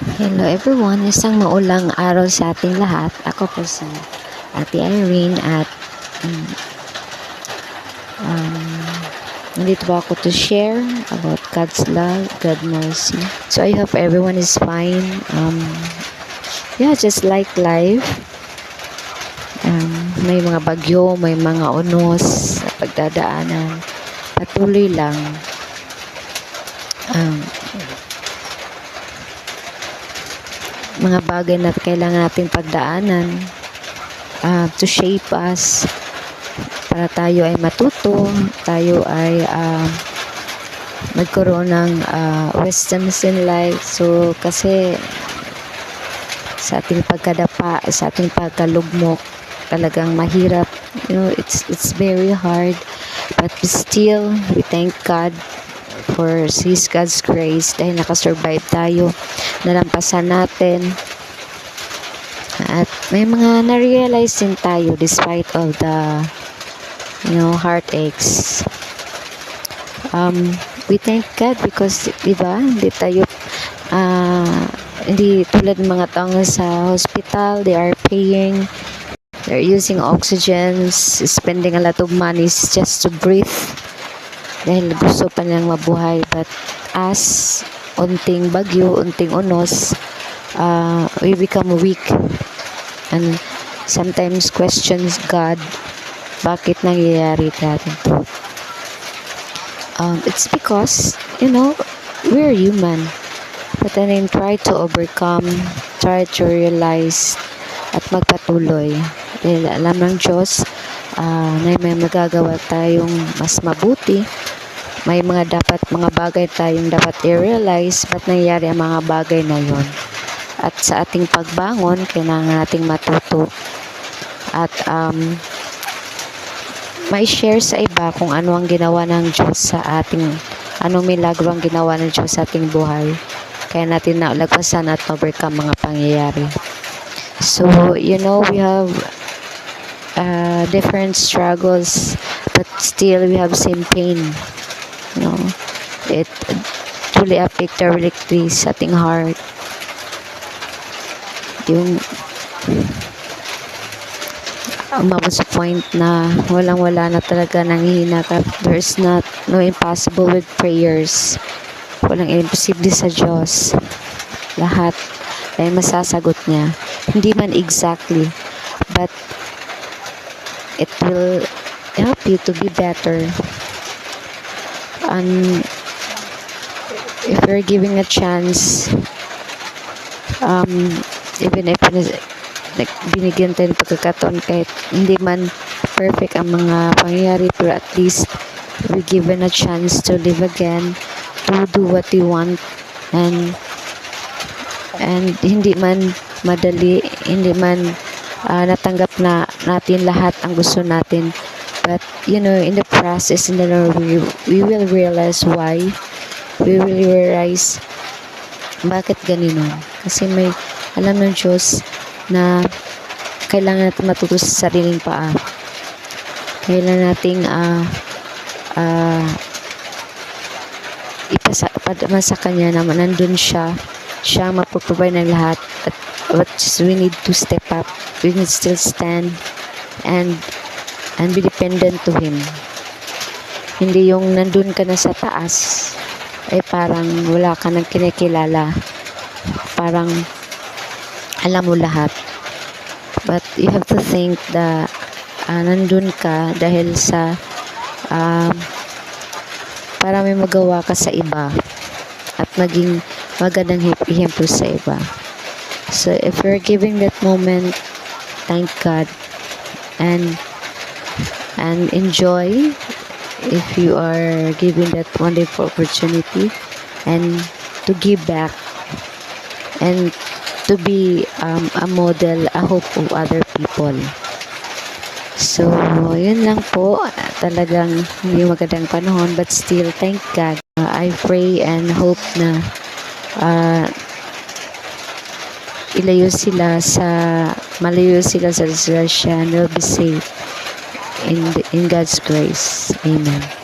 Hello everyone, isang maulang araw sa ating lahat. Ako po si Ate Irene at um, nandito po ako to share about God's love, God's mercy. So I hope everyone is fine. Just like life. May mga bagyo, may mga unos sa pagdadaanan. Patuloy lang. Mga bagay na kailangan nating pagdaanan to shape us para tayo ay matuto, tayo ay magkaroon ng wisdoms in life. So kasi sa ating pagkadapa, sa ating pagkalugmok, talagang mahirap. It's very hard, but still we thank God for His God's grace dahil nakasurvive tayo, nalampasan natin, at may mga na-realize din tayo despite of the heartaches. We thank God because diba, hindi tulad ng mga taong sa hospital, they are paying, they're using oxygen, spending a lot of money just to breathe dahil gusto pa nilang mabuhay. But as unting bagyo, unting unos, we become weak and sometimes questions God, bakit nangyayari natin to? It's because we're human, but then try to overcome, try to realize at magpatuloy dahil alam ng Diyos na may magagawa tayong mas mabuti. May mga bagay tayong dapat i-realize ba't nangyayari ang mga bagay na yon. At sa ating pagbangon, kailangan nating matuto at may share sa iba kung ano ang ginawa ng Diyos sa ating, anong milagro ang ginawa ng Diyos sa ating buhay. Kaya natin naulagpasan at overcome mga pangyayari. So, we have different struggles, but still we have same pain. It truly affect directly sa ating heart. Yung umabot sa point na walang-wala na talaga, nanghihina ka. There's no impossible with prayers. Walang imposible sa Diyos. Lahat ay masasagot niya. Hindi man exactly, but it will help you to be better. And if you're giving a chance, even if binigyan tayo ng pagkakataon, kahit hindi man perfect ang mga pangyayari, pero at least we're given a chance to live again, to do what we want, and hindi man madali, hindi man natanggap na natin lahat ang gusto natin, but in the process, in the Lord, we will realize why, we will realize bakit ganito. Kasi may alam ng Diyos na kailangan natin matuto sa sariling paa. Kailangan nating ipadama sa Kanya na nandun siya magpo-provide ng lahat, but we need to step up, we need to still stand and be dependent to Him. Hindi yung nandun ka na sa taas ay parang wala ka nang kinikilala, parang alam mo lahat, but you have to think that nandun ka dahil sa para may magawa ka sa iba at maging magandang ehemplo sa iba. So if you're giving that moment, thank God and enjoy if you are given that wonderful opportunity, and to give back and to be a model, a hope of other people. So, yun lang po. Talagang hindi magandang panahon, but still, thank God. I pray and hope na malayo sila sa disgrasya, and they'll be safe in God's grace. Amen.